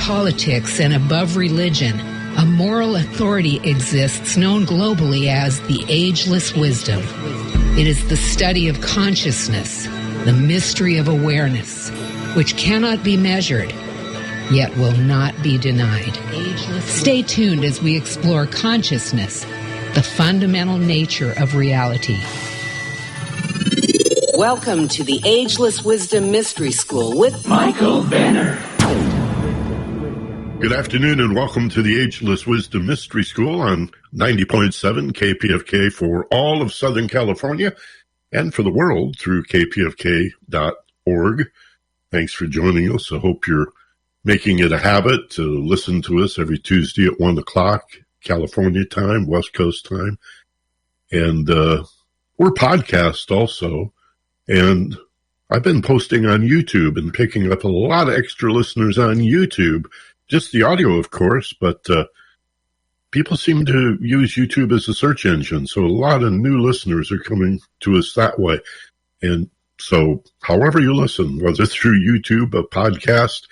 politics and above religion, a moral authority exists known globally as the Ageless wisdom. It is the study of consciousness, the mystery of awareness, which cannot be measured, yet will not be denied. Stay tuned as we explore consciousness, the fundamental nature of reality. Welcome to the Ageless Wisdom Mystery School with Michael Banner. Good afternoon and welcome to the Ageless Wisdom Mystery School on 90.7 KPFK for all of Southern California and for the world through kpfk.org. Thanks for joining us. I hope you're making it a habit to listen to us every Tuesday at 1 o'clock, California time, West Coast time. And we're podcast also. And I've been posting on YouTube and picking up a lot of extra listeners on YouTube. Just the audio, of course, but people seem to use YouTube as a search engine. So a lot of new listeners are coming to us that way. And so however you listen, whether through YouTube, a podcast,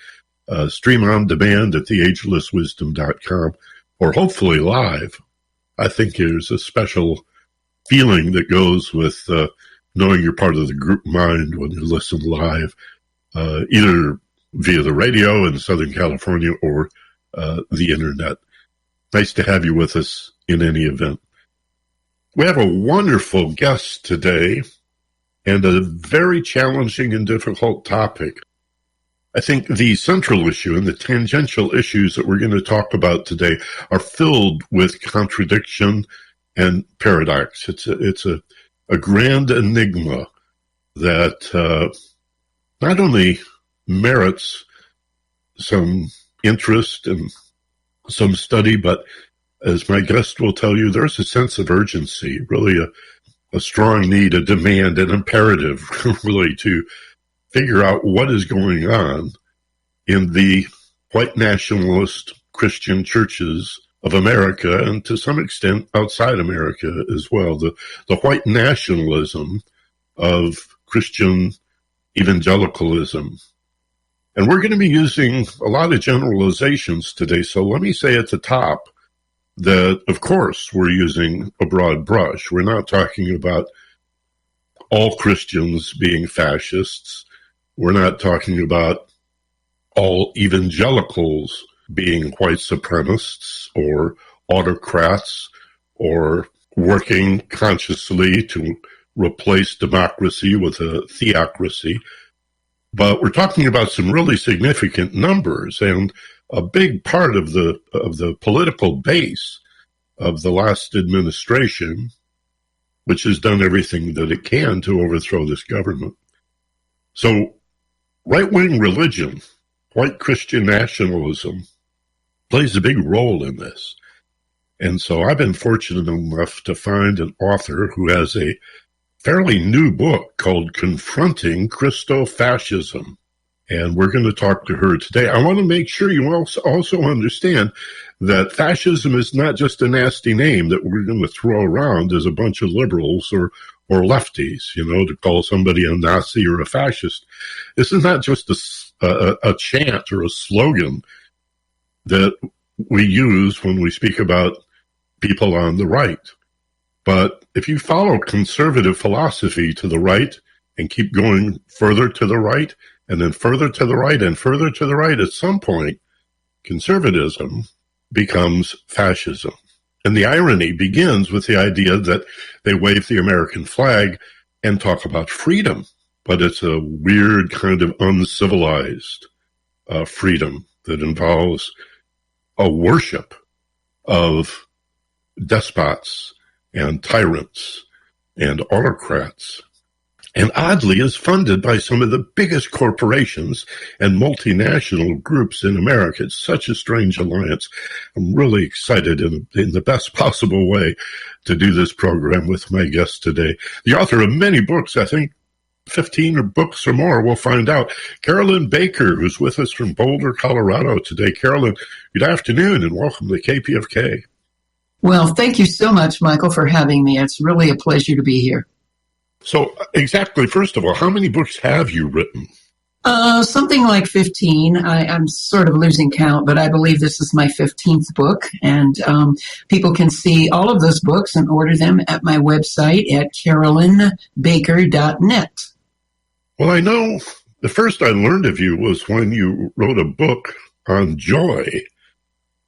stream on demand at theagelesswisdom.com, or hopefully live, I think there's a special feeling that goes with knowing you're part of the group mind when you listen live, either via the radio in Southern California or the internet. Nice to have you with us in any event. We have a wonderful guest today and a very challenging and difficult topic. I think the central issue and the tangential issues that we're going to talk about today are filled with contradiction and paradox. It's a grand enigma that not only merits some interest and some study, but as my guest will tell you, there's a sense of urgency, really a strong need, a demand, an imperative, really, to figure out what is going on in the white nationalist Christian churches of America, and to some extent outside America as well. The white nationalism of Christian evangelicalism. And we're going to be using a lot of generalizations today. So let me say at the top that, of course, we're using a broad brush. We're not talking about all Christians being fascists. We're not talking about all evangelicals being white supremacists or autocrats or working consciously to replace democracy with a theocracy. But we're talking about some really significant numbers, and a big part of the political base of the last administration, which has done everything that it can to overthrow this government. So right-wing religion, white Christian nationalism, plays a big role in this. And so I've been fortunate enough to find an author who has a fairly new book called Confronting Christofascism. And we're going to talk to her today. I want to make sure you also understand that fascism is not just a nasty name that we're going to throw around as a bunch of liberals or lefties, to call somebody a Nazi or a fascist. This is not just a chant or a slogan that we use when we speak about people on the right. But if you follow conservative philosophy to the right and keep going further to the right and then further to the right and further to the right, at some point, conservatism becomes fascism. And the irony begins with the idea that they wave the American flag and talk about freedom. But it's a weird kind of uncivilized freedom that involves a worship of despots and tyrants and autocrats, and oddly is funded by some of the biggest corporations and multinational groups in America. It's such a strange alliance. I'm really excited in the best possible way to do this program with my guest today. The author of many books, I think 15 books or more, we'll find out. Carolyn Baker, who's with us from Boulder, Colorado today. Carolyn, good afternoon and welcome to KPFK. Well, thank you so much, Michael, for having me. It's really a pleasure to be here. So, exactly, first of all, how many books have you written? Something like 15. I'm sort of losing count, but I believe this is my 15th book. And people can see all of those books and order them at my website at carolynbaker.net. Well, I know the first I learned of you was when you wrote a book on joy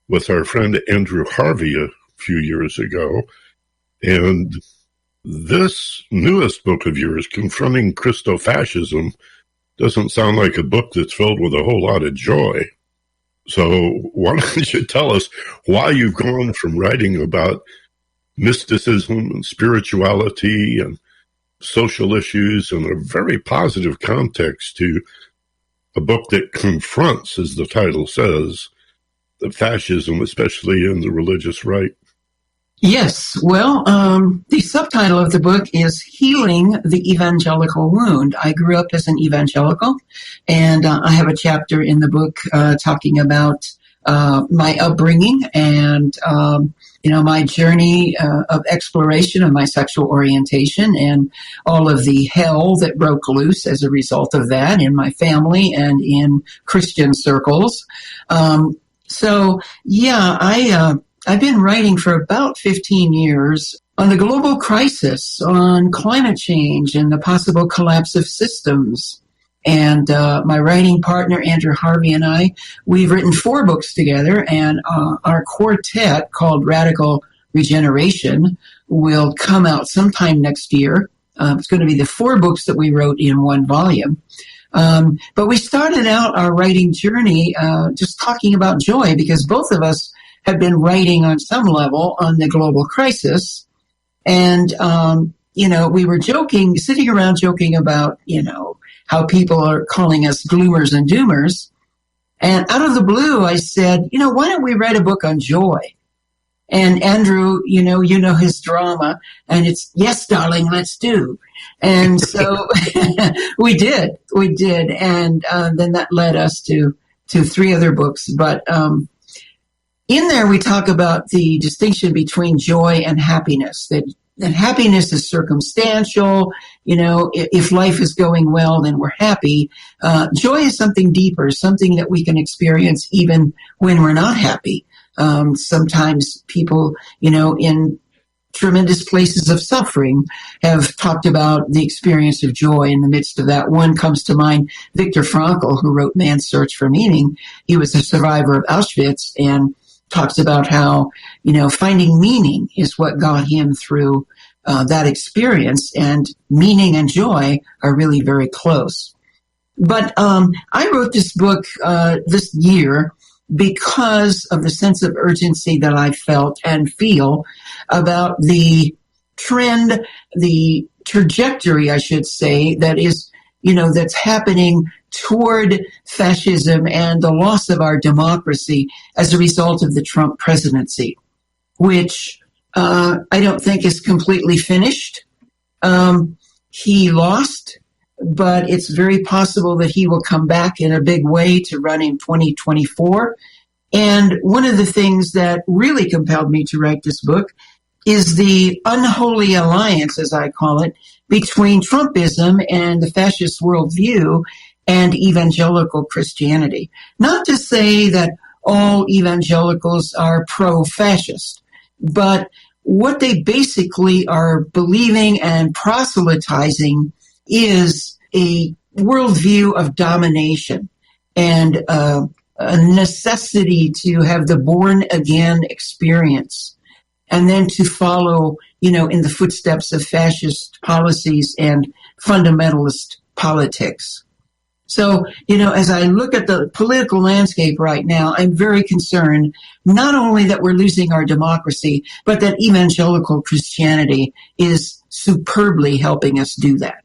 with our friend Andrew Harvey a few years ago. And this newest book of yours, Confronting Christofascism, doesn't sound like a book that's filled with a whole lot of joy. So why don't you tell us why you've gone from writing about mysticism and spirituality and social issues in a very positive context to a book that confronts, as the title says, the fascism, especially in the religious right? Yes. Well, the subtitle of the book is Healing the Evangelical Wound. I grew up as an evangelical, and I have a chapter in the book talking about my upbringing and, my journey of exploration of my sexual orientation and all of the hell that broke loose as a result of that in my family and in Christian circles. I've been writing for about 15 years on the global crisis, on climate change and the possible collapse of systems. And my writing partner, Andrew Harvey, and I, we've written 4 books together, and our quartet called Radical Regeneration will come out sometime next year. It's going to be the 4 books that we wrote in one volume. But we started out our writing journey just talking about joy, because both of us have been writing on some level on the global crisis. And, we were sitting around joking about, how people are calling us gloomers and doomers. And out of the blue, I said, why don't we write a book on joy? And Andrew, you know his drama, and it's, yes, darling, let's do. And so we did. And then that led us to 3 other books. But in there, we talk about the distinction between joy and happiness, that happiness is circumstantial. If life is going well, then we're happy. Joy is something deeper, something that we can experience even when we're not happy. Sometimes people, in tremendous places of suffering have talked about the experience of joy in the midst of that. One comes to mind, Viktor Frankl, who wrote Man's Search for Meaning. He was a survivor of Auschwitz and talks about how, finding meaning is what got him through that experience, and meaning and joy are really very close. But I wrote this book this year because of the sense of urgency that I felt and feel about the trend, the trajectory, I should say, that is, that's happening toward fascism and the loss of our democracy as a result of the Trump presidency, which I don't think is completely finished. He lost, but it's very possible that he will come back in a big way to run in 2024. And one of the things that really compelled me to write this book is the unholy alliance, as I call it, between Trumpism and the fascist worldview and evangelical Christianity. Not to say that all evangelicals are pro-fascist, but what they basically are believing and proselytizing is a worldview of domination and a necessity to have the born-again experience, and then to follow, in the footsteps of fascist policies and fundamentalist politics. So, as I look at the political landscape right now, I'm very concerned not only that we're losing our democracy, but that evangelical Christianity is superbly helping us do that.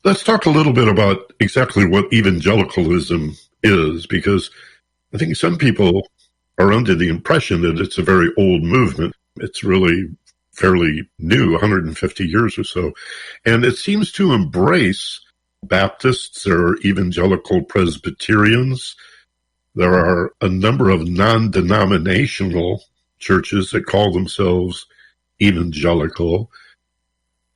Let's talk a little bit about exactly what evangelicalism is, because I think some people are under the impression that it's a very old movement. It's really fairly new, 150 years or so. And it seems to embrace Baptists or evangelical Presbyterians. There are a number of non-denominational churches that call themselves evangelical.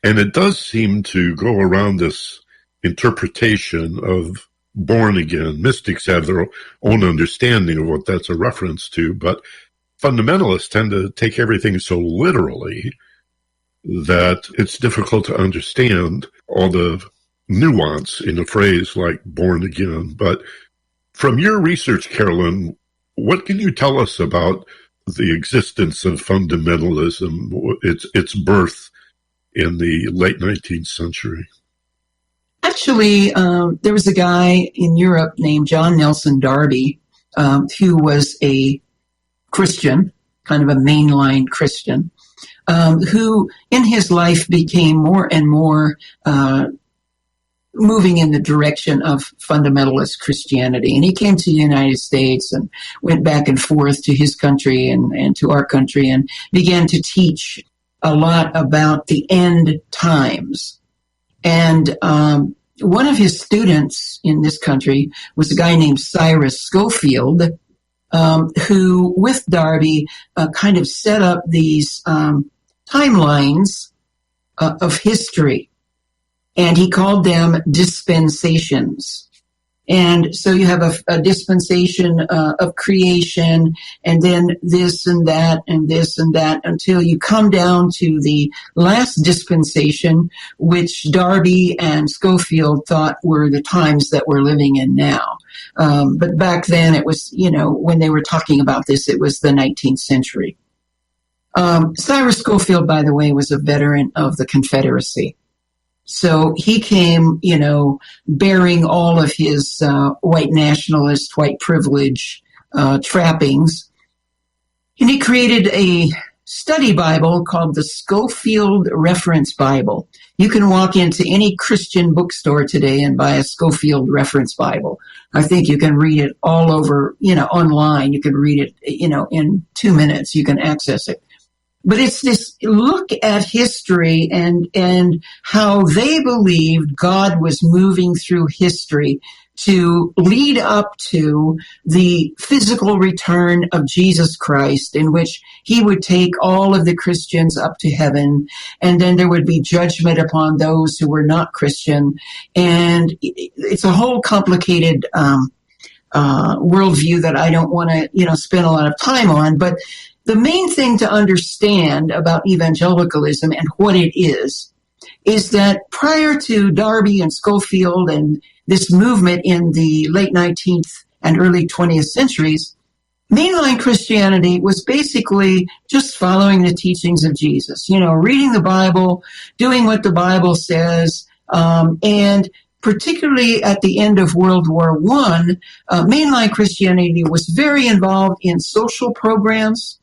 And it does seem to go around this interpretation of born again. Mystics have their own understanding of what that's a reference to, but fundamentalists tend to take everything so literally that it's difficult to understand all the nuance in a phrase like born again. But from your research, Carolyn, what can you tell us about the existence of fundamentalism, its birth in the late 19th century? Actually, there was a guy in Europe named John Nelson Darby, who was a Christian, kind of a mainline Christian, who in his life became more and more moving in the direction of fundamentalist Christianity. And he came to the United States and went back and forth to his country and to our country and began to teach a lot about the end times. And one of his students in this country was a guy named Cyrus Scofield, who, with Darby, kind of set up these timelines of history. And he called them dispensations. And so you have a dispensation of creation, and then this and that and this and that, until you come down to the last dispensation, which Darby and Scofield thought were the times that we're living in now. But back then it was, when they were talking about this, it was the 19th century. Cyrus Scofield, by the way, was a veteran of the Confederacy. So he came, bearing all of his white nationalist, white privilege trappings. And he created a study Bible called the Scofield Reference Bible. You can walk into any Christian bookstore today and buy a Scofield Reference Bible. I think you can read it all over, online. You can read it, in 2 minutes. You can access it. But it's this look at history and how they believed God was moving through history to lead up to the physical return of Jesus Christ, in which he would take all of the Christians up to heaven, and then there would be judgment upon those who were not Christian. And it's a whole complicated worldview that I don't want to, spend a lot of time on, but the main thing to understand about evangelicalism and what it is that prior to Darby and Scofield and this movement in the late 19th and early 20th centuries, mainline Christianity was basically just following the teachings of Jesus, reading the Bible, doing what the Bible says, and particularly at the end of World War I, mainline Christianity was very involved in social programs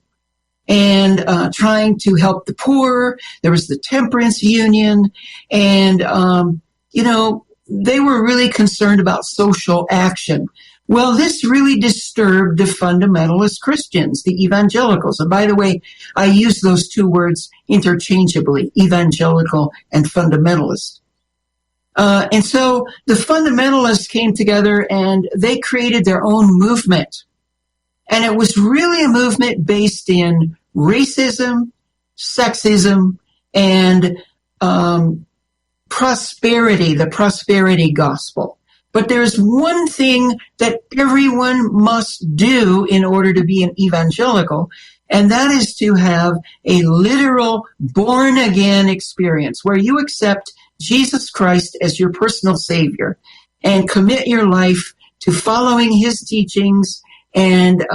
and trying to help the poor. There was the Temperance Union, and, they were really concerned about social action. Well, this really disturbed the fundamentalist Christians, the evangelicals. And by the way, I use those two words interchangeably, evangelical and fundamentalist. And so the fundamentalists came together and they created their own movement. And it was really a movement based in racism, sexism, and prosperity, the prosperity gospel. But there's one thing that everyone must do in order to be an evangelical, and that is to have a literal born-again experience where you accept Jesus Christ as your personal Savior and commit your life to following his teachings and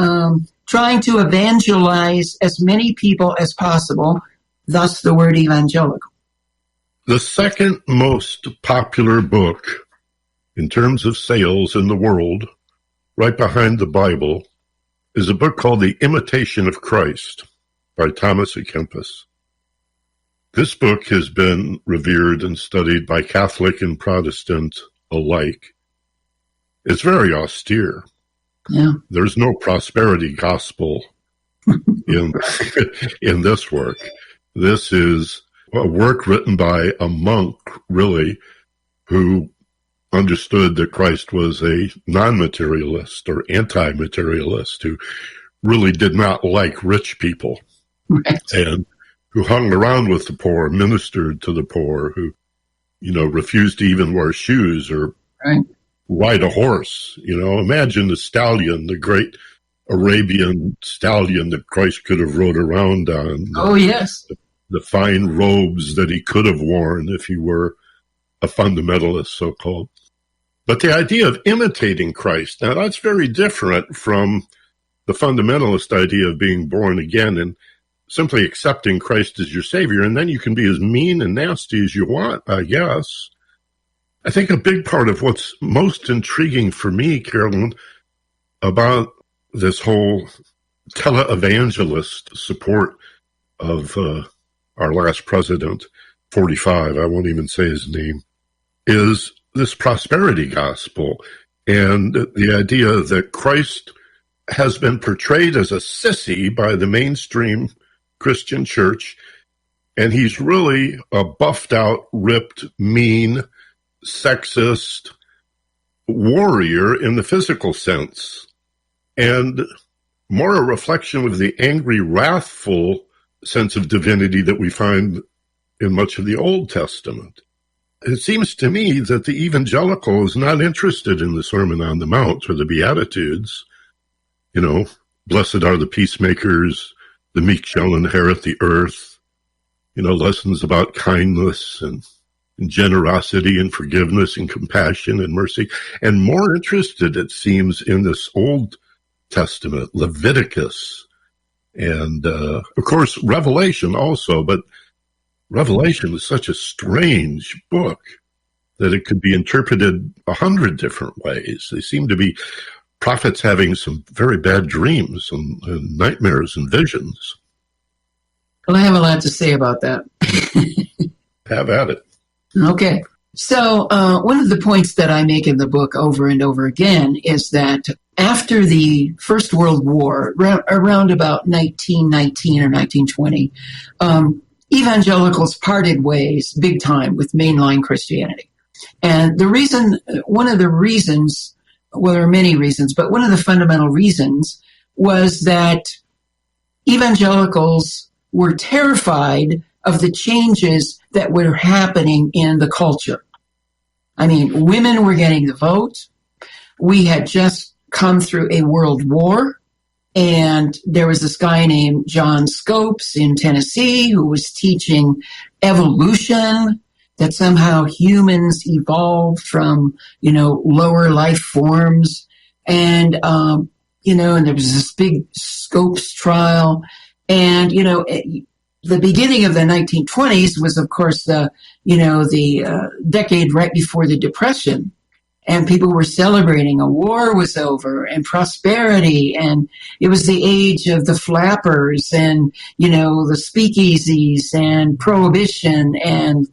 trying to evangelize as many people as possible, thus the word evangelical. The second most popular book in terms of sales in the world, right behind the Bible, is a book called The Imitation of Christ by Thomas à Kempis. This book has been revered and studied by Catholic and Protestant alike. It's very austere. Yeah. There's no prosperity gospel in this work. This is a work written by a monk, really, who understood that Christ was a non-materialist or anti-materialist, who really did not like rich people, right, and who hung around with the poor, ministered to the poor, who, refused to even wear shoes or right, ride a horse. Imagine the stallion, the great Arabian stallion that Christ could have rode around on. Oh, yes. The fine robes that he could have worn if he were a fundamentalist, so-called. But the idea of imitating Christ, now that's very different from the fundamentalist idea of being born again and simply accepting Christ as your Savior, and then you can be as mean and nasty as you want, I guess. I think a big part of what's most intriguing for me, Carolyn, about this whole televangelist support of our last president, 45, I won't even say his name, is this prosperity gospel and the idea that Christ has been portrayed as a sissy by the mainstream Christian church, and he's really a buffed out, ripped, mean, sexist warrior in the physical sense, and more a reflection of the angry, wrathful sense of divinity that we find in much of the Old Testament. It seems to me that the evangelical is not interested in the Sermon on the Mount or the Beatitudes. Blessed are the peacemakers, the meek shall inherit the earth, lessons about kindness and generosity and forgiveness and compassion and mercy, and more interested, it seems, in this Old Testament, Leviticus, and, of course, Revelation also, but Revelation is such a strange book that it could be interpreted 100 different ways. They seem to be prophets having some very bad dreams and nightmares and visions. Well, I have a lot to say about that. Have at it. Okay. So one of the points that I make in the book over and over again is that after the First World War, around about 1919 or 1920, evangelicals parted ways big time with mainline Christianity. And the reason, one of the reasons, well, there are many reasons, but one of the fundamental reasons was that evangelicals were terrified of the changes that were happening in the culture. I mean, women were getting the vote. We had just come through a world war, and there was this guy named John Scopes in Tennessee who was teaching evolution, that somehow humans evolved from, lower life forms. And, and there was this big Scopes trial. And, the beginning of the 1920s was, of course, the decade right before the Depression. And people were celebrating a war was over and prosperity. And it was the age of the flappers and, the speakeasies and prohibition and,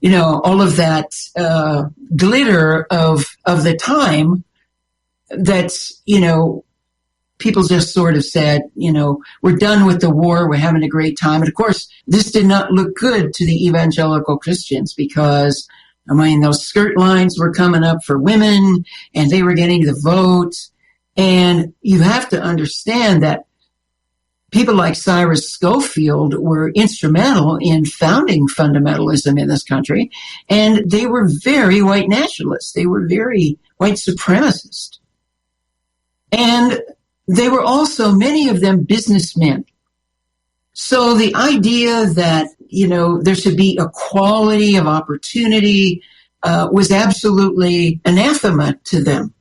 all of that glitter of the time that's, people just sort of said, we're done with the war, we're having a great time. And of course, this did not look good to the evangelical Christians because, those skirt lines were coming up for women and they were getting the vote. And you have to understand that people like Cyrus Scofield were instrumental in founding fundamentalism in this country. And they were very white nationalists. They were very white supremacist. And they were also, many of them, businessmen. So the idea that, there should be equality of opportunity was absolutely anathema to them,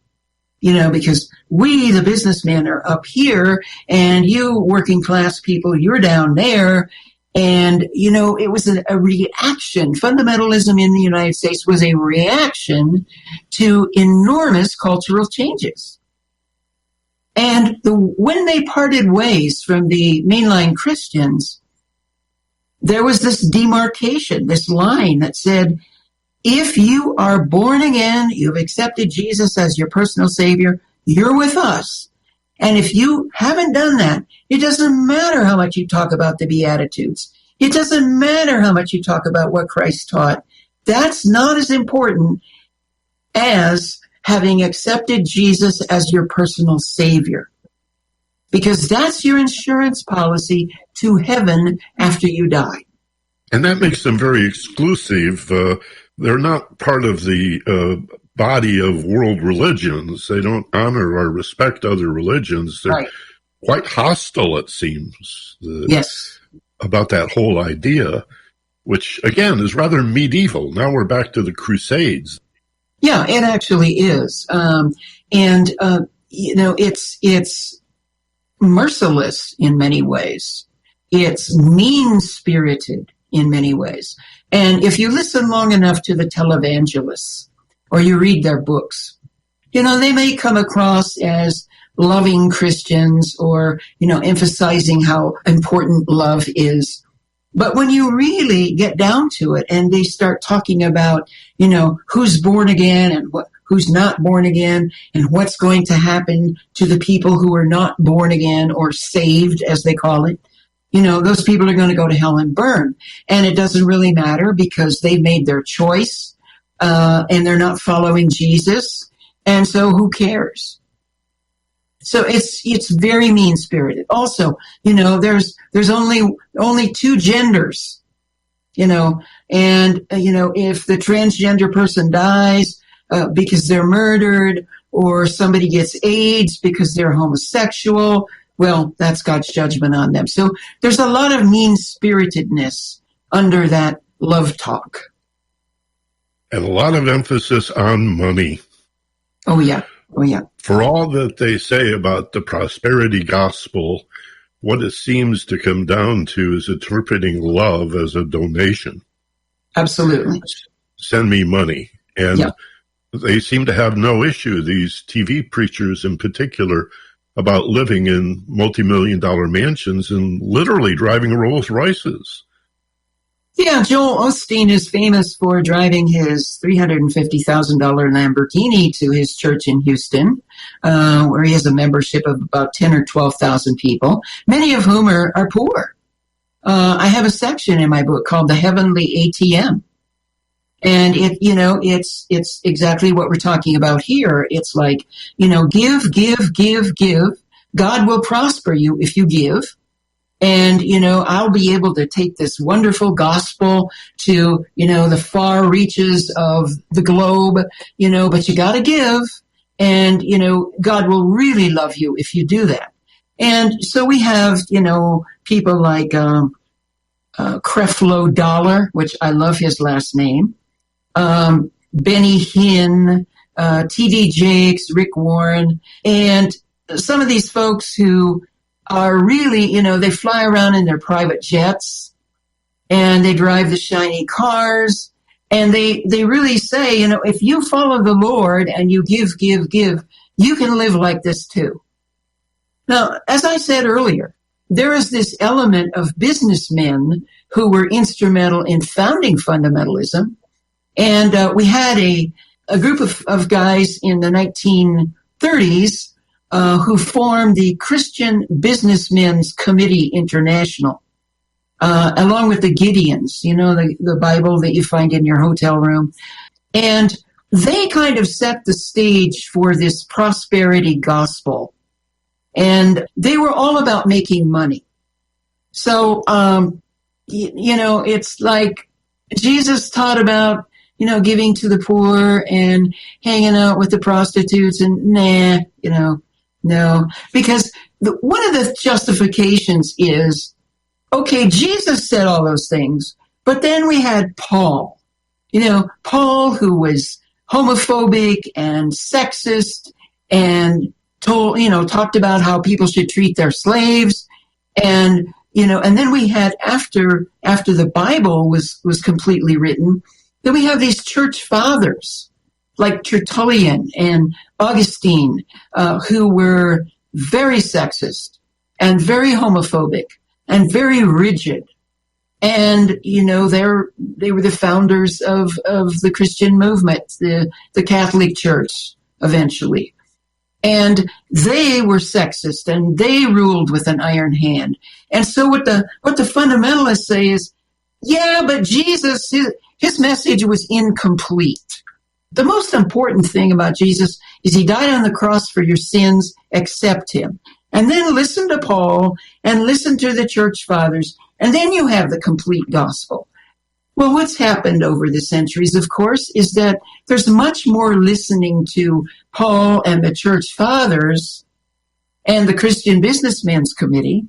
because we, the businessmen, are up here and you working class people, you're down there. And, it was a reaction. Fundamentalism in the United States was a reaction to enormous cultural changes. And when they parted ways from the mainline Christians, there was this demarcation, this line that said, if you are born again, you've accepted Jesus as your personal Savior, you're with us. And if you haven't done that, it doesn't matter how much you talk about the Beatitudes. It doesn't matter how much you talk about what Christ taught. That's not as important as having accepted Jesus as your personal Savior. Because that's your insurance policy to heaven after you die. And that makes them very exclusive. They're not part of the body of world religions. They don't honor or respect other religions. They're right. quite hostile, it seems, Yes. about that whole idea, which, again, is rather medieval. Now we're back to the Crusades. Yeah, it actually is. It's merciless in many ways. It's mean-spirited in many ways. And if you listen long enough to the televangelists or you read their books, they may come across as loving Christians or, emphasizing how important love is. But when you really get down to it and they start talking about, who's born again and who's not born again and what's going to happen to the people who are not born again or saved, as they call it, those people are going to go to hell and burn. And it doesn't really matter because they made their choice and they're not following Jesus. And so who cares? So it's very mean-spirited. Also, there's only two genders, and, if the transgender person dies because they're murdered or somebody gets AIDS because they're homosexual, well, that's God's judgment on them. So there's a lot of mean-spiritedness under that love talk. And a lot of emphasis on money. Oh, yeah. Oh, yeah. For all that they say about the prosperity gospel, what it seems to come down to is interpreting love as a donation. Absolutely. Send me money. And they seem to have no issue, these TV preachers in particular, about living in multi-million-dollar mansions and literally driving Rolls Royces. Yeah, Joel Osteen is famous for driving his $350,000 Lamborghini to his church in Houston, where he has a membership of about 10 or 12,000 people, many of whom are poor. I have a section in my book called the Heavenly Atm. And it's exactly what we're talking about here. It's like, give, give, give, give. God will prosper you if you give. And, I'll be able to take this wonderful gospel to, the far reaches of the globe, but you got to give. And, God will really love you if you do that. And so we have, people like Creflo Dollar, which I love his last name, Benny Hinn, T.D. Jakes, Rick Warren, and some of these folks who are really, they fly around in their private jets and they drive the shiny cars and they really say, if you follow the Lord and you give, you can live like this too. Now, as I said earlier, there is this element of businessmen who were instrumental in founding fundamentalism. And we had a group of guys in the 1930s who formed the Christian Businessmen's Committee International, along with the Gideons, the Bible that you find in your hotel room. And they kind of set the stage for this prosperity gospel. And they were all about making money. So, it's like Jesus taught about, giving to the poor and hanging out with the prostitutes and no, because one of the justifications is, okay, Jesus said all those things, but then we had Paul, Paul who was homophobic and sexist and talked about how people should treat their slaves. And, and then we had after the Bible was completely written, then we have these church fathers like Tertullian and Augustine, who were very sexist and very homophobic and very rigid. And, they were the founders of the Christian movement, the Catholic Church, eventually. And they were sexist and they ruled with an iron hand. And so what the fundamentalists say is, yeah, but Jesus, his message was incomplete. The most important thing about Jesus is he died on the cross for your sins, accept him. And then listen to Paul and listen to the church fathers, and then you have the complete gospel. Well, what's happened over the centuries, of course, is that there's much more listening to Paul and the church fathers and the Christian Businessmen's Committee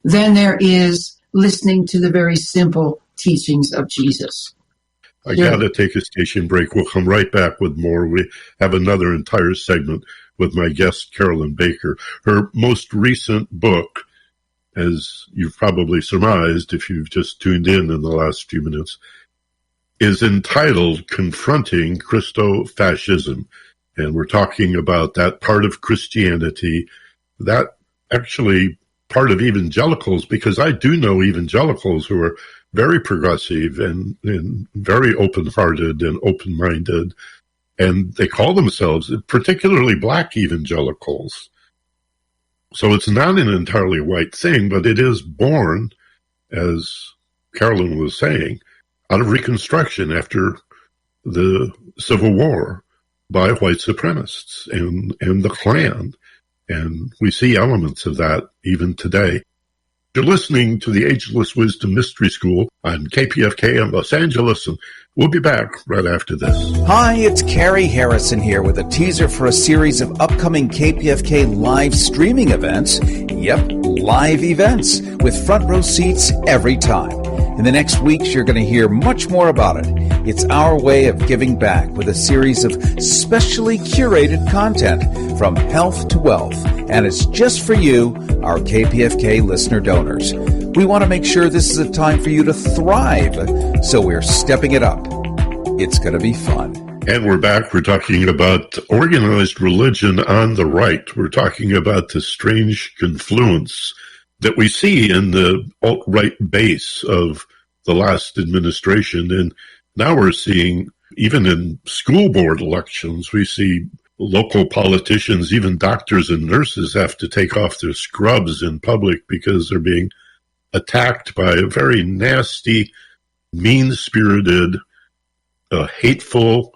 than there is listening to the very simple teachings of Jesus. I got to take a station break. We'll come right back with more. We have another entire segment with my guest, Carolyn Baker. Her most recent book, as you've probably surmised if you've just tuned in the last few minutes, is entitled Confronting Christofascism. And we're talking about that part of Christianity, that actually part of evangelicals, because I do know evangelicals who are very progressive and very open-hearted and open-minded, and they call themselves, particularly black evangelicals. So it's not an entirely white thing, but it is born, as Carolyn was saying, out of Reconstruction after the Civil War by white supremacists and the Klan. And we see elements of that even today. You're listening to the Ageless Wisdom Mystery School on KPFK in Los Angeles, and we'll be back right after this. Hi, it's Carrie Harrison here with a teaser for a series of upcoming KPFK live streaming events. Yep, live events with front row seats every time. In the next weeks, you're going to hear much more about it. It's our way of giving back with a series of specially curated content from health to wealth. And it's just for you, our KPFK listener donors. We want to make sure this is a time for you to thrive, so we're stepping it up. It's going to be fun. And we're back. We're talking about organized religion on the right. We're talking about the strange confluence that we see in the alt-right base of the last administration. And now we're seeing, even in school board elections, we see local politicians, even doctors and nurses, have to take off their scrubs in public because they're being attacked by a very nasty, mean-spirited, hateful,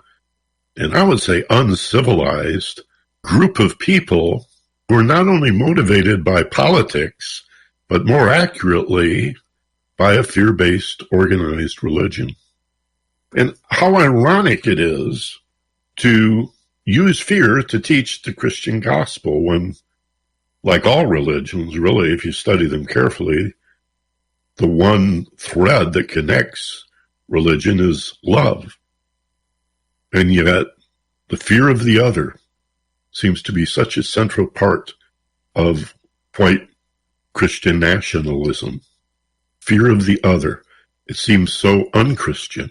and I would say uncivilized group of people who are not only motivated by politics, but more accurately, by a fear-based organized religion. And how ironic it is to use fear to teach the Christian gospel when, like all religions, really, if you study them carefully, the one thread that connects religion is love. And yet, the fear of the other seems to be such a central part of white Christian nationalism. Fear of the other. It seems so un-Christian.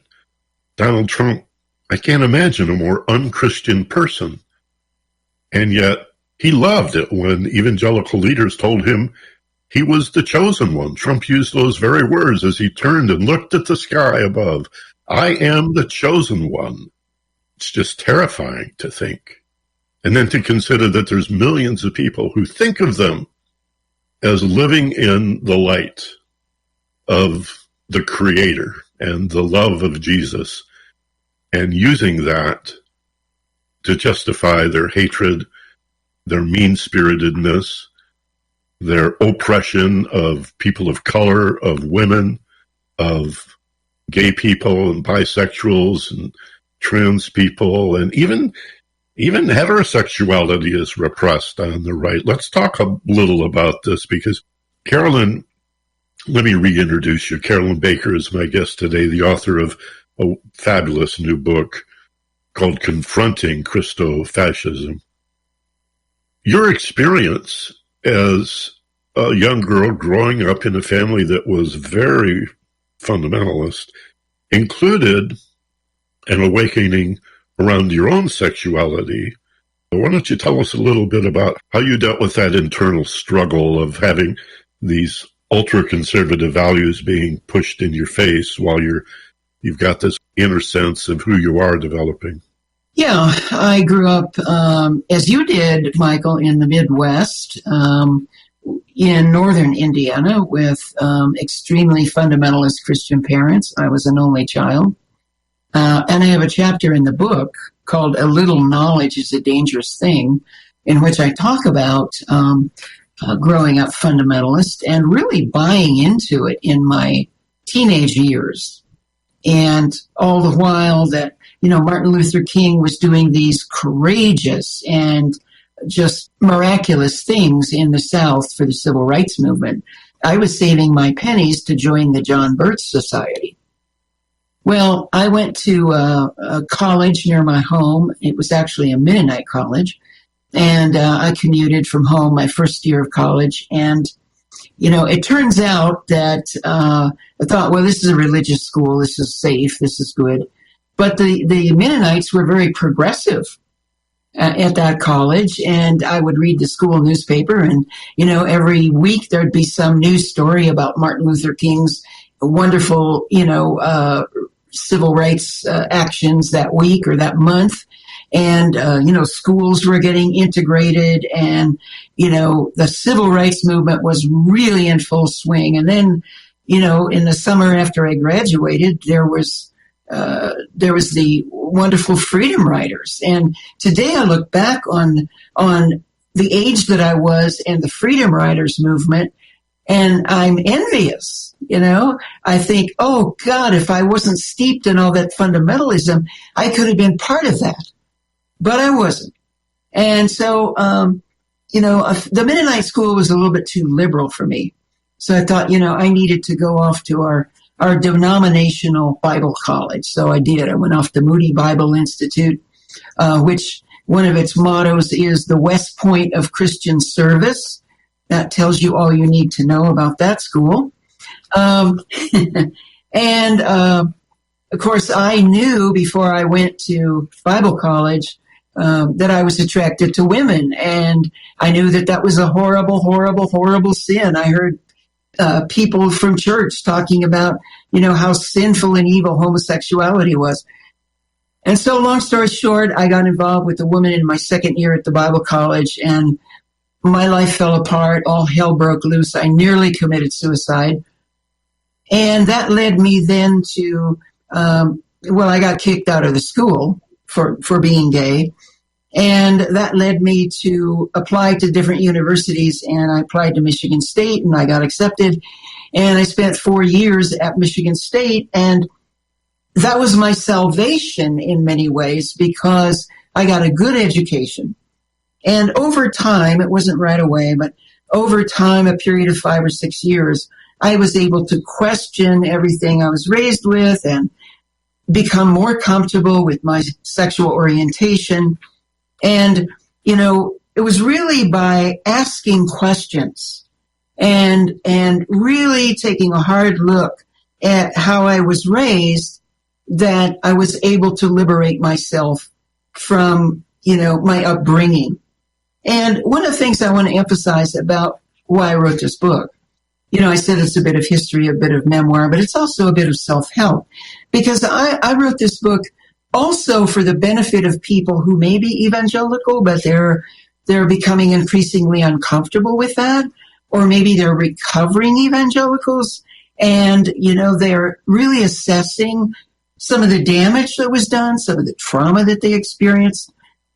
Donald Trump, I can't imagine a more un-Christian person. And yet, he loved it when evangelical leaders told him he was the chosen one. Trump used those very words as he turned and looked at the sky above. I am the chosen one. It's just terrifying to think. And then to consider that there's millions of people who think of them as living in the light of the Creator and the love of Jesus, and using that to justify their hatred, their mean-spiritedness, their oppression of people of color, of women, of gay people and bisexuals and trans people, and even heterosexuality is repressed on the right. Let's talk a little about this because Carolyn, let me reintroduce you. Carolyn Baker is my guest today, the author of a fabulous new book called Confronting Christofascism. Your experience as a young girl growing up in a family that was very fundamentalist included an awakening around your own sexuality. Why don't you tell us a little bit about how you dealt with that internal struggle of having these ultra-conservative values being pushed in your face while you've got this inner sense of who you are developing? Yeah, I grew up, as you did, Michael, in the Midwest, in northern Indiana with extremely fundamentalist Christian parents. I was an only child. And I have a chapter in the book called A Little Knowledge is a Dangerous Thing, in which I talk about growing up fundamentalist and really buying into it in my teenage years. And all the while that, Martin Luther King was doing these courageous and just miraculous things in the South for the civil rights movement, I was saving my pennies to join the John Birch Society. Well, I went to a college near my home. It was actually a Mennonite college. And I commuted from home my first year of college. And, it turns out that I thought, well, this is a religious school. This is safe. This is good. But the Mennonites were very progressive at that college. And I would read the school newspaper. And, every week there'd be some news story about Martin Luther King's wonderful, civil rights actions that week or that month. And, schools were getting integrated and, the civil rights movement was really in full swing. And then, in the summer after I graduated, there was the wonderful Freedom Riders. And today I look back on the age that I was in the Freedom Riders movement, and I'm envious. I think, oh God, if I wasn't steeped in all that fundamentalism, I could have been part of that. But I wasn't. And so, the Mennonite school was a little bit too liberal for me. So I thought, I needed to go off to our denominational Bible college. So I did. I went off to Moody Bible Institute, which one of its mottos is the West Point of Christian Service. That tells you all you need to know about that school. And of course, I knew before I went to Bible college that I was attracted to women. And I knew that was a horrible, horrible, horrible sin. I heard people from church talking about, how sinful and evil homosexuality was. And so long story short, I got involved with a woman in my second year at the Bible college, and my life fell apart. All hell broke loose. I nearly committed suicide. And that led me then to, I got kicked out of the school for being gay. And that led me to apply to different universities. And I applied to Michigan State and I got accepted. And I spent 4 years at Michigan State. And that was my salvation in many ways because I got a good education. And over time, it wasn't right away, but over time, a period of 5 or 6 years, I was able to question everything I was raised with and become more comfortable with my sexual orientation. And, it was really by asking questions and really taking a hard look at how I was raised that I was able to liberate myself from, my upbringing. And one of the things I want to emphasize about why I wrote this book, I said it's a bit of history, a bit of memoir, but it's also a bit of self-help because I wrote this book also for the benefit of people who may be evangelical, but they're becoming increasingly uncomfortable with that, or maybe they're recovering evangelicals and, they're really assessing some of the damage that was done, some of the trauma that they experienced.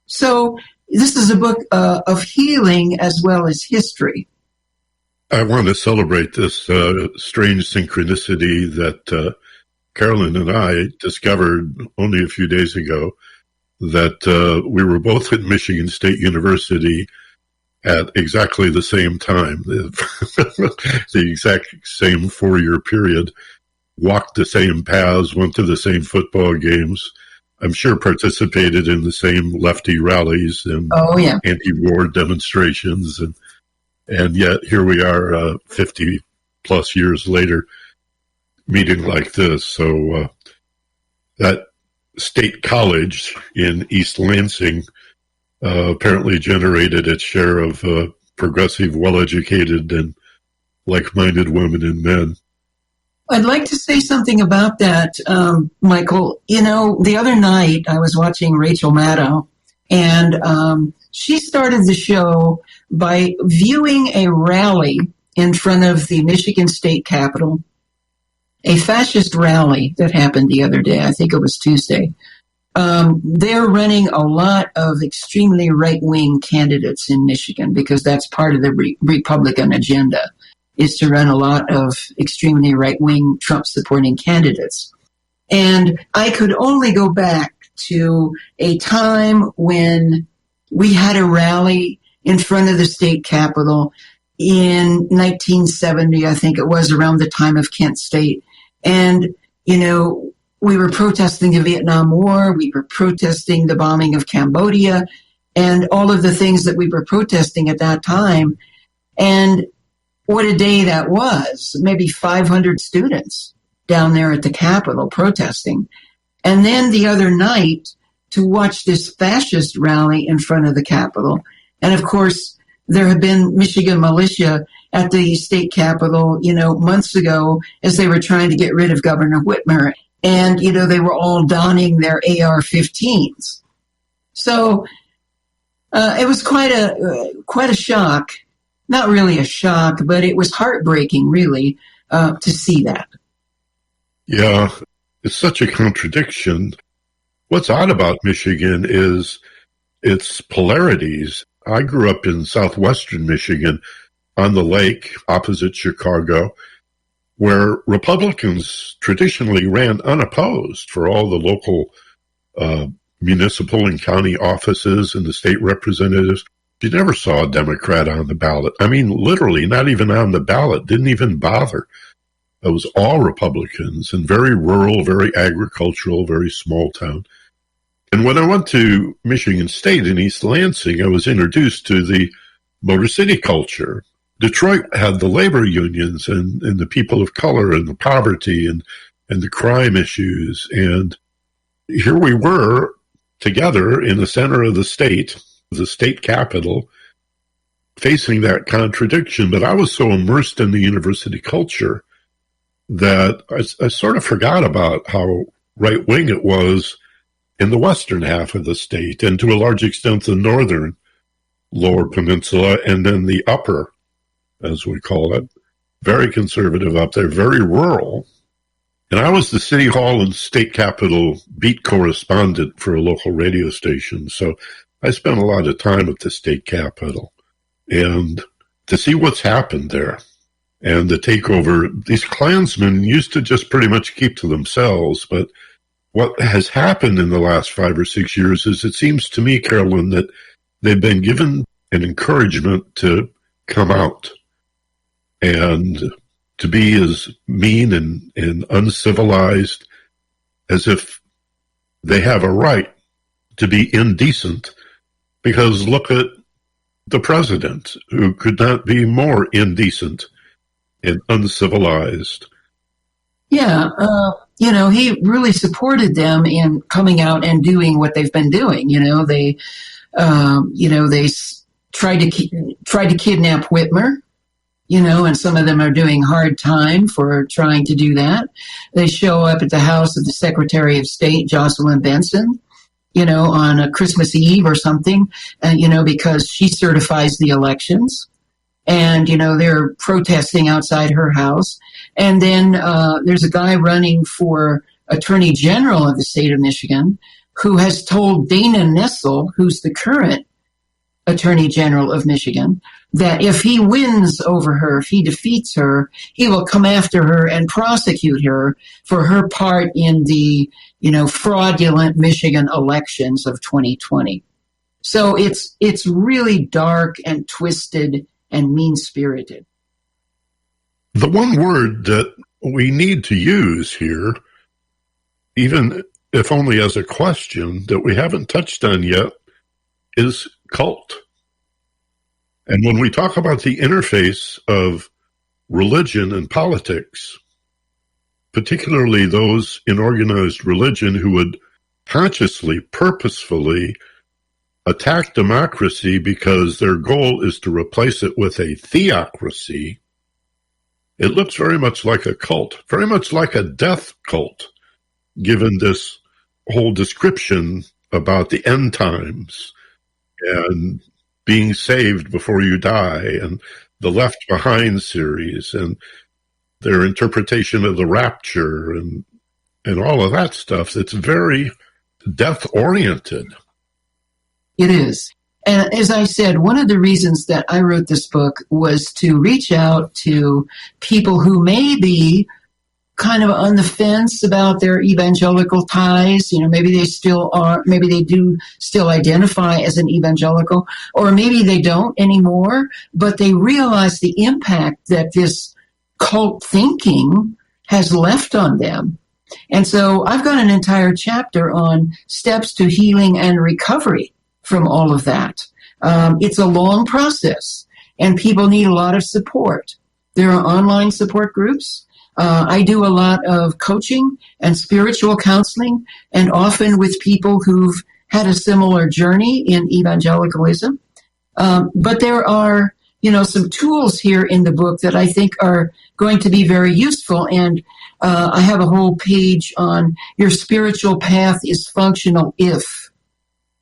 So this is a book of healing as well as history. I want to celebrate this strange synchronicity that Carolyn and I discovered only a few days ago, that we were both at Michigan State University at exactly the same time, the exact same 4-year period, walked the same paths, went to the same football games, I'm sure participated in the same lefty rallies and anti-war demonstrations. And yet here we are 50 plus years later meeting like this. So that state college in East Lansing apparently generated its share of progressive, well-educated, and like-minded women and men. I'd like to say something about that, Michael. The other night I was watching Rachel Maddow, and she started the show by viewing a rally in front of the Michigan State Capitol, a fascist rally that happened the other day. I think it was Tuesday. They're running a lot of extremely right-wing candidates in Michigan because that's part of the Republican agenda, is to run a lot of extremely right-wing Trump-supporting candidates. And I could only go back to a time when we had a rally in front of the state capitol in 1970, I think it was, around the time of Kent State. And, you know, we were protesting the Vietnam War, we were protesting the bombing of Cambodia, and all of the things that we were protesting at that time. And what a day that was. Maybe 500 students down there at the Capitol protesting. And then the other night to watch this fascist rally in front of the Capitol. And of course, there had been Michigan militia at the state capitol, you know, months ago as they were trying to get rid of Governor Whitmer. And, you know, they were all donning their AR-15s. So it was quite a shock. Not really a shock, but it was heartbreaking, really, to see that. Yeah, it's such a contradiction. What's odd about Michigan is its polarities. I grew up in southwestern Michigan on the lake opposite Chicago, where Republicans traditionally ran unopposed for all the local municipal and county offices and the state representatives. You never saw a Democrat on the ballot. I mean, literally, not even on the ballot, didn't even bother. It was all Republicans and very rural, very agricultural, very small town. And when I went to Michigan State in East Lansing, I was introduced to the Motor City culture. Detroit had the labor unions and the people of color and the poverty and the crime issues. And here we were together in the center of the state capital, facing that contradiction. But I was so immersed in the university culture that I sort of forgot about how right-wing it was in the western half of the state, and to a large extent the northern lower peninsula, and then the upper, as we call it, very conservative up there, very rural. And I was the city hall and state capitol beat correspondent for a local radio station, so I spent a lot of time at the state capitol. And to see what's happened there and the takeover, these Klansmen used to just pretty much keep to themselves, but what has happened in the last 5 or 6 years is, it seems to me, Carolyn, that they've been given an encouragement to come out and to be as mean and uncivilized as if they have a right to be indecent, because look at the president, who could not be more indecent and uncivilized. Yeah, you know, he really supported them in coming out and doing what they've been doing. You know, they tried to kidnap Whitmer. You know, and some of them are doing hard time for trying to do that. They show up at the house of the Secretary of State, Jocelyn Benson, you know, on a Christmas Eve or something, you know, because she certifies the elections. And, you know, they're protesting outside her house. And then there's a guy running for Attorney General of the state of Michigan who has told Dana Nessel, who's the current Attorney General of Michigan, that if he wins over her, if he defeats her, he will come after her and prosecute her for her part in the, you know, fraudulent Michigan elections of 2020. So it's really dark and twisted and mean-spirited. The one word that we need to use here, even if only as a question that we haven't touched on yet, is cult. And when we talk about the interface of religion and politics, particularly those in organized religion who would consciously, purposefully attack democracy because their goal is to replace it with a theocracy, it looks very much like a cult, very much like a death cult, given this whole description about the end times and being saved before you die, and the Left Behind series, and their interpretation of the rapture, and all of that stuff that's very death-oriented. It is. And as I said, one of the reasons that I wrote this book was to reach out to people who may be kind of on the fence about their evangelical ties. Maybe they still are, maybe they do still identify as an evangelical, or maybe they don't anymore, but they realize the impact that this cult thinking has left on them. And so I've got an entire chapter on steps to healing and recovery from all of that. It's a long process, and people need a lot of support. There are online support groups. I do a lot of coaching and spiritual counseling, and often with people who've had a similar journey in evangelicalism. But there are, some tools here in the book that I think are going to be very useful. And I have a whole page on your spiritual path is functional if.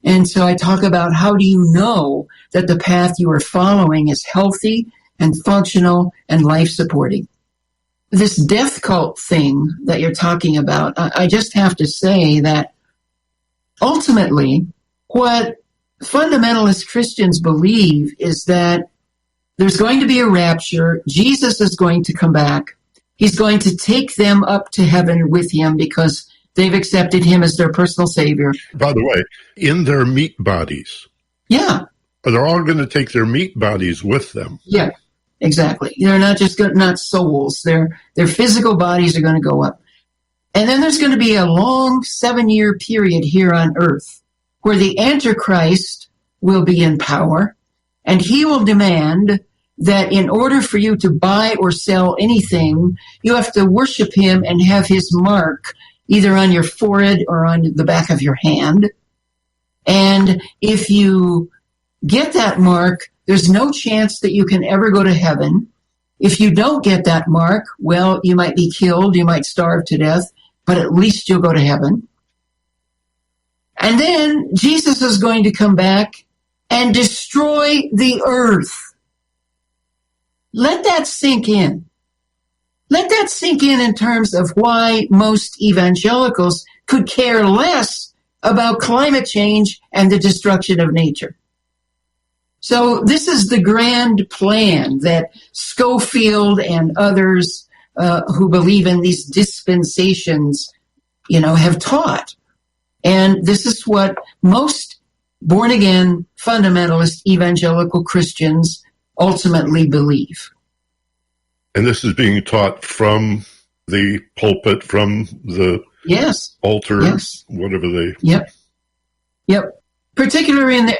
And so I talk about how do you know that the path you are following is healthy and functional and life-supporting. This death cult thing that you're talking about, I just have to say that ultimately what fundamentalist Christians believe is that there's going to be a rapture. Jesus is going to come back. He's going to take them up to heaven with him because they've accepted him as their personal savior. By the way, in their meat bodies. Yeah. They're all going to take their meat bodies with them. Yeah, exactly. They're not just not souls. Their physical bodies are going to go up. And then there's going to be a long 7-year period here on earth where the Antichrist will be in power, and he will demand that in order for you to buy or sell anything, you have to worship him and have his mark either on your forehead or on the back of your hand. And if you get that mark, there's no chance that you can ever go to heaven. If you don't get that mark, well, you might be killed, you might starve to death, but at least you'll go to heaven. And then Jesus is going to come back and destroy the earth. Let that sink in. Let that sink in terms of why most evangelicals could care less about climate change and the destruction of nature. So this is the grand plan that Scofield and others who believe in these dispensations, have taught. And this is what most born-again fundamentalist evangelical Christians ultimately believe. And this is being taught from the pulpit, from the altar, whatever they... Yep. Particularly in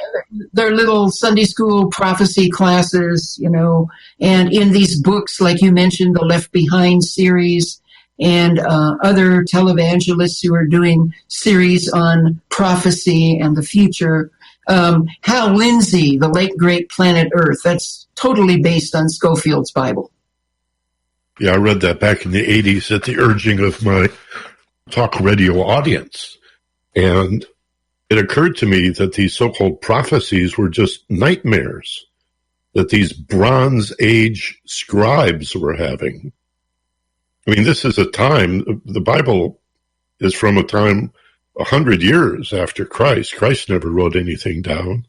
their little Sunday school prophecy classes, and in these books, like you mentioned, the Left Behind series, and other televangelists who are doing series on prophecy and the future. Hal Lindsey, The Late Great Planet Earth, that's totally based on Scofield's Bible. Yeah, I read that back in the 80s at the urging of my talk radio audience. And it occurred to me that these so-called prophecies were just nightmares that these Bronze Age scribes were having. I mean, this is a time, the Bible is from a time 100 years after Christ. Christ never wrote anything down.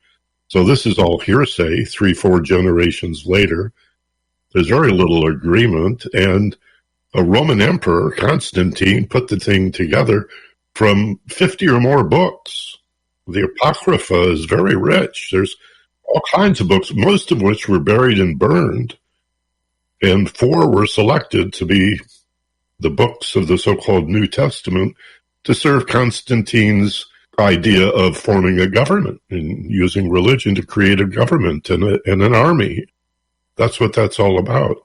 So this is all hearsay, 3-4 generations later. There's very little agreement. And a Roman emperor, Constantine, put the thing together from 50 or more books. The Apocrypha is very rich. There's all kinds of books, most of which were buried and burned. And 4 were selected to be the books of the so-called New Testament to serve Constantine's idea of forming a government and using religion to create a government and an army. That's what that's all about.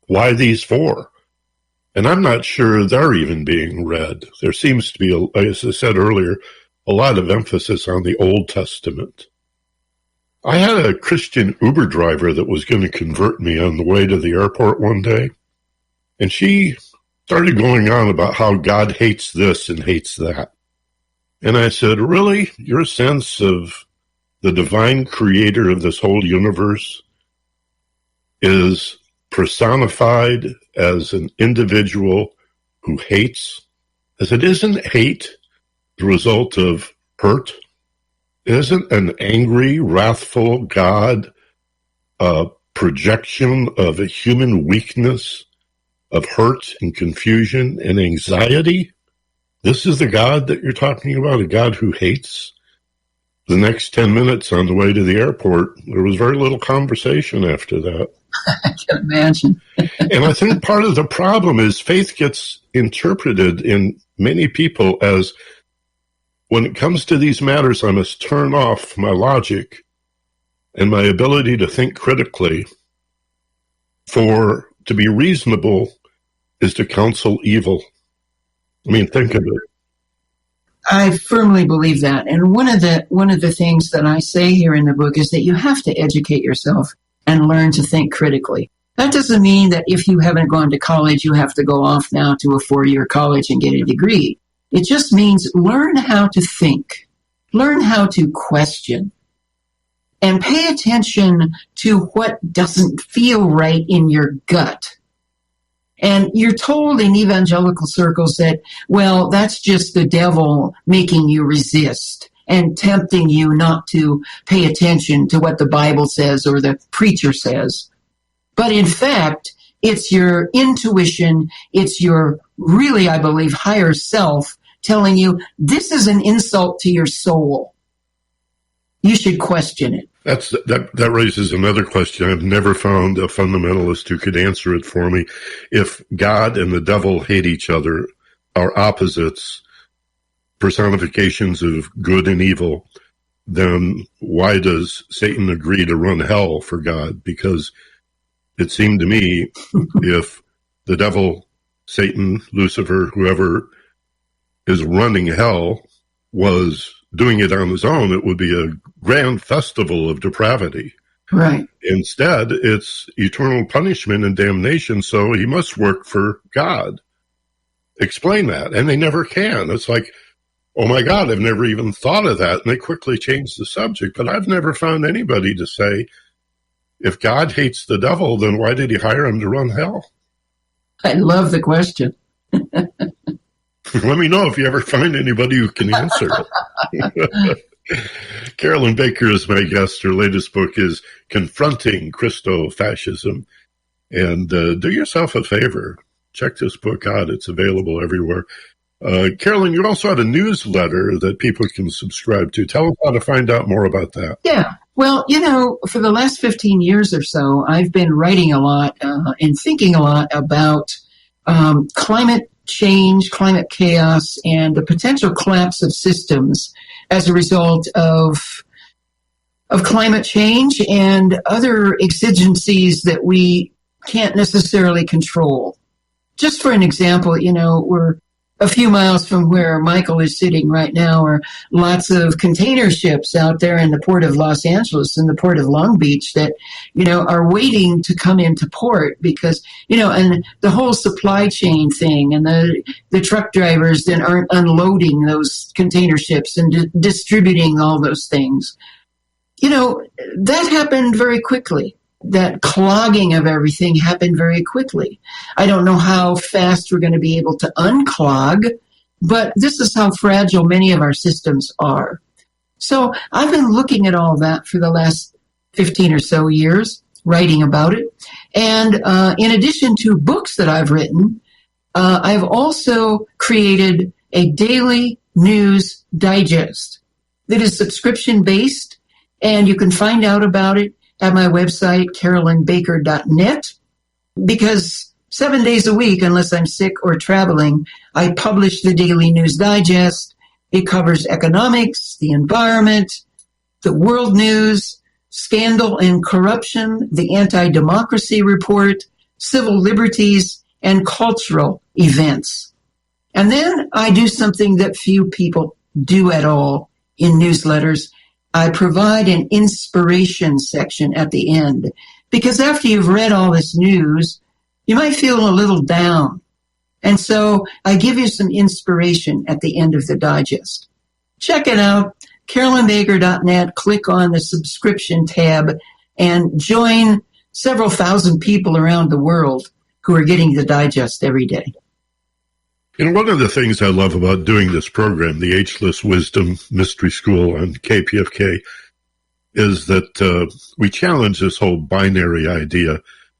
Why these 4? And I'm not sure they're even being read. There seems to be, as I said earlier, a lot of emphasis on the Old Testament. I had a Christian Uber driver that was going to convert me on the way to the airport one day, and she started going on about how God hates this and hates that. And I said, really? Your sense of the divine creator of this whole universe is personified as an individual who hates? As it isn't hate the result of hurt? Isn't an angry, wrathful God a projection of a human weakness of hurt and confusion and anxiety? This is the God that you're talking about, a God who hates? The next 10 minutes on the way to the airport, there was very little conversation after that. I can imagine. And I think part of the problem is faith gets interpreted in many people as, when it comes to these matters, I must turn off my logic and my ability to think critically. For to be reasonable is to counsel evil. I mean, think of it. I firmly believe that. And one of the things that I say here in the book is that you have to educate yourself and learn to think critically. That doesn't mean that if you haven't gone to college, you have to go off now to a 4-year college and get a degree. It just means learn how to think, learn how to question, and pay attention to what doesn't feel right in your gut. And you're told in evangelical circles that, well, that's just the devil making you resist and tempting you not to pay attention to what the Bible says or the preacher says. But in fact, it's your intuition, it's your really, I believe, higher self telling you this is an insult to your soul. You should question it. That raises another question. I've never found a fundamentalist who could answer it for me. If God and the devil hate each other, are opposites, personifications of good and evil, then why does Satan agree to run hell for God? Because it seemed to me if the devil, Satan, Lucifer, whoever is running hell was doing it on his own, it would be a grand festival of depravity. Right. Instead, it's eternal punishment and damnation, so he must work for God. Explain that. And they never can. It's like, oh my God, I've never even thought of that. And they quickly change the subject. But I've never found anybody to say, if God hates the devil, then why did he hire him to run hell? I love the question. Let me know if you ever find anybody who can answer it. Carolyn Baker is my guest. Her latest book is Confronting Christofascism. And do yourself a favor. Check this book out. It's available everywhere. Carolyn, you also have a newsletter that people can subscribe to. Tell us how to find out more about that. Yeah. Well, for the last 15 years or so, I've been writing a lot and thinking a lot about climate change, climate chaos, and the potential collapse of systems as a result of climate change and other exigencies that we can't necessarily control. Just for an example, we're a few miles from where Michael is sitting right now are lots of container ships out there in the port of Los Angeles and the port of Long Beach that, are waiting to come into port because, and the whole supply chain thing and the truck drivers that aren't unloading those container ships and distributing all those things. That happened very quickly. That clogging of everything happened very quickly. I don't know how fast we're going to be able to unclog, but this is how fragile many of our systems are. So I've been looking at all that for the last 15 or so years, writing about it. And in addition to books that I've written, I've also created a daily news digest that is subscription-based, and you can find out about it at my website, carolynbaker.net, because 7 days a week, unless I'm sick or traveling, I publish the Daily News Digest. It covers economics, the environment, the world news, scandal and corruption, the anti-democracy report, civil liberties, and cultural events. And then I do something that few people do at all in newsletters. I provide an inspiration section at the end, because after you've read all this news, you might feel a little down. And so I give you some inspiration at the end of the digest. Check it out, carolynbaker.net, click on the subscription tab, and join several thousand people around the world who are getting the digest every day. And one of the things I love about doing this program, the Ageless Wisdom Mystery School on KPFK, is that we challenge this whole binary idea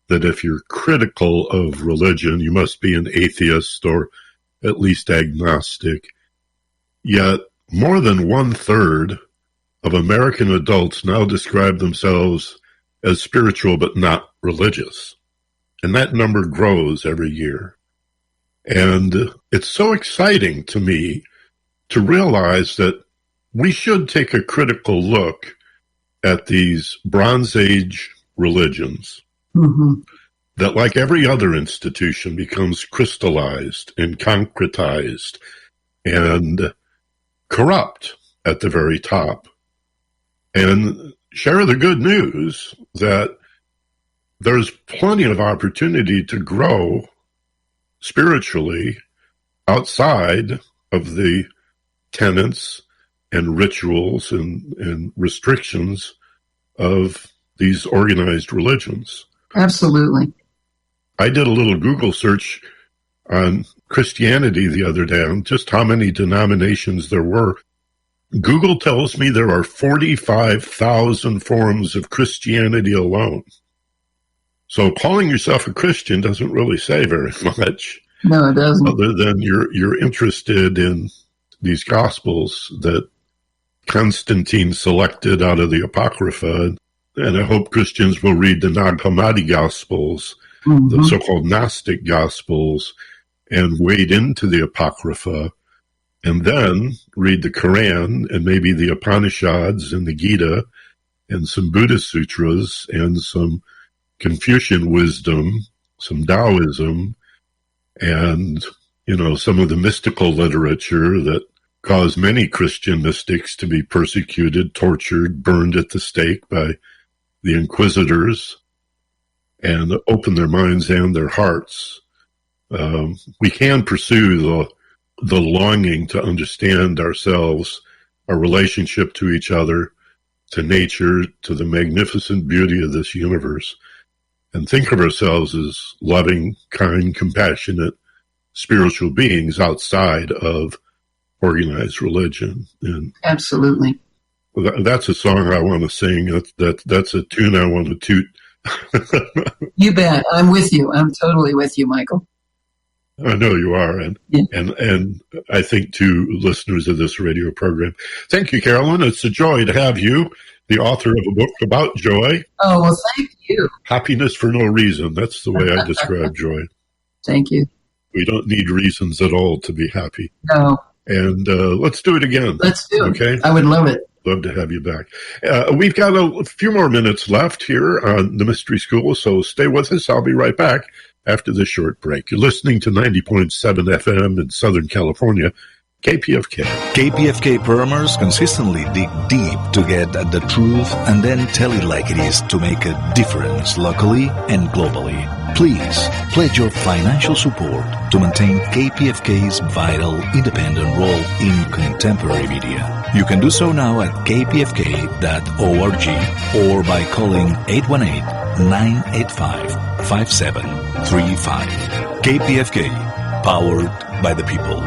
that if you're critical of religion, you must be an atheist or at least agnostic. Yet more than 1/3 of American adults now describe themselves as spiritual but not religious. And that number grows every year. And it's so exciting to me to realize that we should take a critical look at these Bronze Age religions that, like every other institution, becomes crystallized and concretized and corrupt at the very top. And share the good news that there's plenty of opportunity to grow spiritually outside of the tenets and rituals and restrictions of these organized religions. Absolutely. I did a little Google search on Christianity the other day on just how many denominations there were. Google tells me there are 45,000 forms of Christianity alone. So calling yourself a Christian doesn't really say very much. No, it doesn't. Other than you're interested in these Gospels that Constantine selected out of the Apocrypha. And I hope Christians will read the Nag Hammadi Gospels, the so-called Gnostic Gospels, and wade into the Apocrypha, and then read the Quran and maybe the Upanishads and the Gita and some Buddhist sutras and some Confucian wisdom, some Taoism, and, some of the mystical literature that caused many Christian mystics to be persecuted, tortured, burned at the stake by the inquisitors, and open their minds and their hearts. We can pursue the longing to understand ourselves, our relationship to each other, to nature, to the magnificent beauty of this universe, and think of ourselves as loving, kind, compassionate, spiritual beings outside of organized religion. And absolutely. That's a song I want to sing. That's a tune I want to toot. You bet. I'm with you. I'm totally with you, Michael. I know you are, and I think to listeners of this radio program. Thank you, Carolyn. It's a joy to have you, the author of a book about joy. Oh, well, thank you. Happiness for no reason. That's the way I describe joy. Thank you. We don't need reasons at all to be happy. No. And let's do it again. Let's do it. Okay? I would love it. Love to have you back. We've got a few more minutes left here on the Mystery School, so stay with us. I'll be right back after this short break. You're listening to 90.7 FM in Southern California, KPFK. KPFK programmers consistently dig deep to get at the truth and then tell it like it is to make a difference locally and globally. Please pledge your financial support to maintain KPFK's vital independent role in contemporary media. You can do so now at kpfk.org or by calling 818-985-5735. KPFK, powered by the people.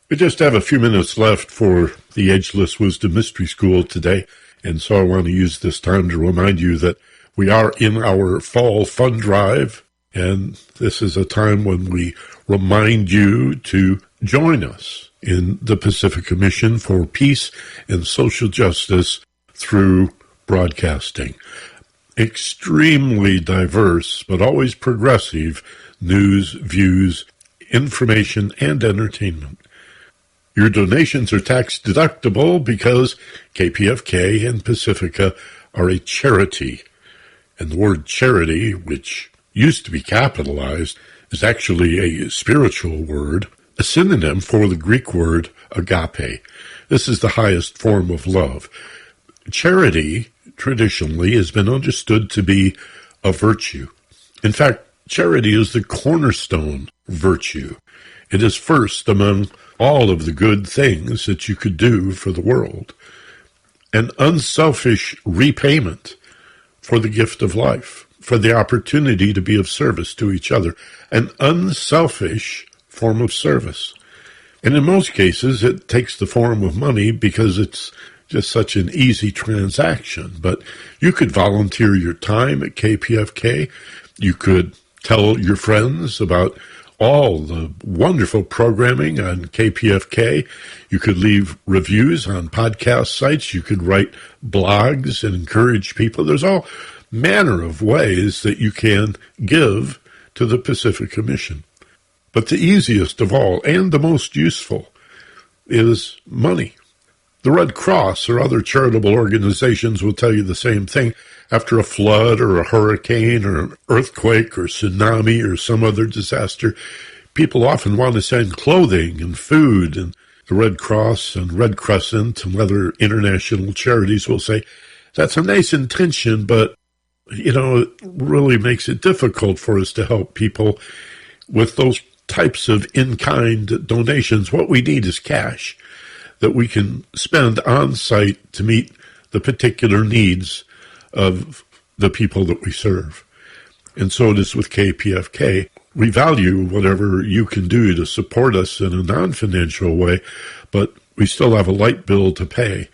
We just have a few minutes left for the Ageless Wisdom Mystery School today, and so I want to use this time to remind you that we are in our fall fund drive, and this is a time when we remind you to join us in the Pacifica Mission for peace and social justice through broadcasting. Extremely diverse, but always progressive news, views, information, and entertainment. Your donations are tax deductible because KPFK and Pacifica are a charity. And the word charity, which used to be capitalized, is actually a spiritual word, a synonym for the Greek word agape. This is the highest form of love. Charity, traditionally, has been understood to be a virtue. In fact, charity is the cornerstone virtue. It is first among all of the good things that you could do for the world. An unselfish repayment for the gift of life, for the opportunity to be of service to each other. An unselfish form of service. And in most cases, it takes the form of money because it's just such an easy transaction. But you could volunteer your time at KPFK. You could tell your friends about all the wonderful programming on KPFK. You could leave reviews on podcast sites. You could write blogs and encourage people. There's all manner of ways that you can give to the Pacific Commission. But the easiest of all, and the most useful, is money. The Red Cross or other charitable organizations will tell you the same thing. After a flood or a hurricane or an earthquake or tsunami or some other disaster, people often want to send clothing and food, and the Red Cross and Red Crescent and other international charities will say, that's a nice intention, but, it really makes it difficult for us to help people with those types of in-kind donations. What we need is cash that we can spend on site to meet the particular needs of the people that we serve. And so it is with KPFK. We value whatever you can do to support us in a non-financial way, but we still have a light bill to pay.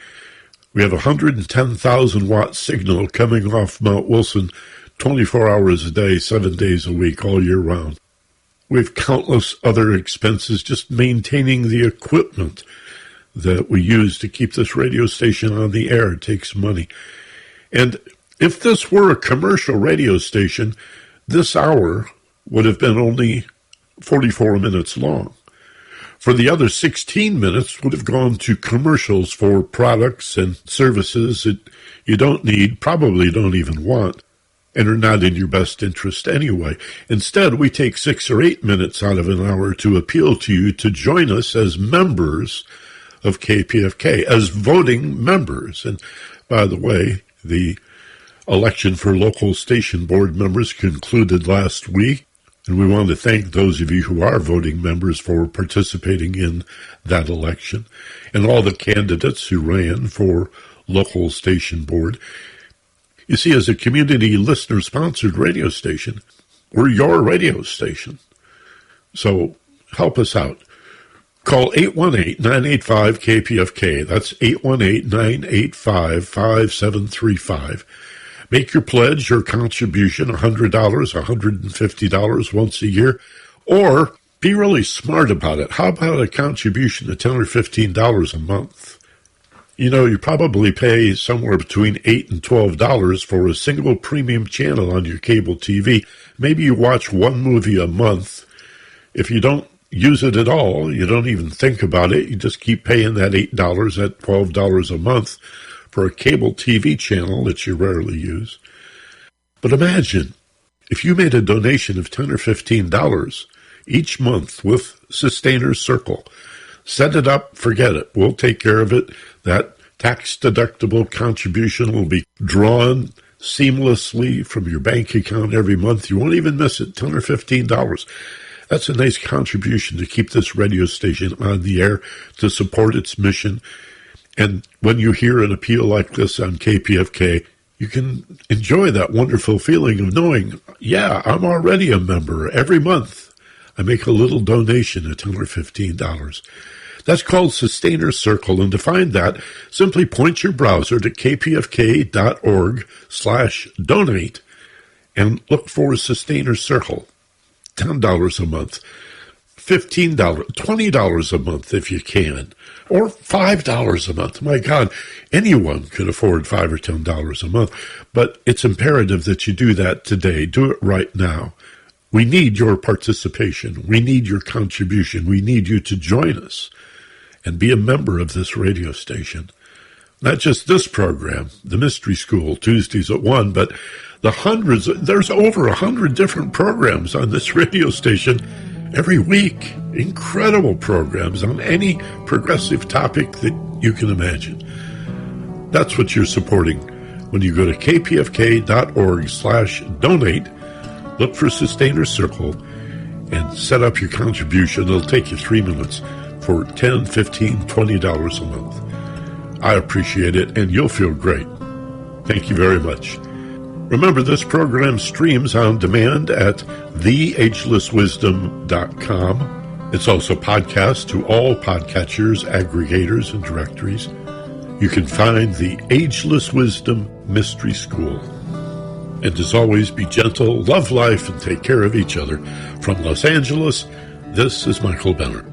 We have a 110,000-watt signal coming off Mount Wilson 24 hours a day, 7 days a week, all year round. We have countless other expenses just maintaining the equipment that we use to keep this radio station on the air. It takes money. And if this were a commercial radio station, this hour would have been only 44 minutes long. For the other 16 minutes would have gone to commercials for products and services that you don't need, probably don't even want, and are not in your best interest anyway. Instead, we take 6 or 8 minutes out of an hour to appeal to you to join us as members of KPFK, as voting members. And by the way, the election for local station board members concluded last week, and we want to thank those of you who are voting members for participating in that election, and all the candidates who ran for local station board. You see, as a community listener-sponsored radio station, we're your radio station. So help us out. Call 818-985-KPFK. That's 818-985-5735. Make your pledge or contribution, $100, $150 once a year, or be really smart about it. How about a contribution of $10 or $15 a month? You probably pay somewhere between $8 and $12 for a single premium channel on your cable TV. Maybe you watch one movie a month. If you don't use it at all, you don't even think about it, you just keep paying that $8, that $12 a month for a cable TV channel that you rarely use. But imagine if you made a donation of $10 or $15 each month with Sustainers Circle. Set it up, forget it. We'll take care of it. That tax-deductible contribution will be drawn seamlessly from your bank account every month. You won't even miss it, $10 or $15. That's a nice contribution to keep this radio station on the air, to support its mission. And when you hear an appeal like this on KPFK, you can enjoy that wonderful feeling of knowing, yeah, I'm already a member. Every month I make a little donation of $10 or $15. That's called Sustainer Circle, and to find that, simply point your browser to kpfk.org/donate and look for Sustainer Circle. $10 a month, $15, $20 a month if you can, or $5 a month. My God, anyone can afford $5 or $10 a month, but it's imperative that you do that today. Do it right now. We need your participation. We need your contribution. We need you to join us and be a member of this radio station. Not just this program, the Mystery School, Tuesdays at 1, but the hundreds, there's over 100 different programs on this radio station every week. Incredible programs on any progressive topic that you can imagine. That's what you're supporting when you go to kpfk.org/donate, look for Sustainer Circle, and set up your contribution. It'll take you 3 minutes for $10, $15, $20 a month. I appreciate it, and you'll feel great. Thank you very much. Remember, this program streams on demand at theagelesswisdom.com. It's also podcast to all podcatchers, aggregators, and directories. you can find the Ageless Wisdom Mystery School. And as always, be gentle, love life, and take care of each other. From Los Angeles, this is Michael Benner.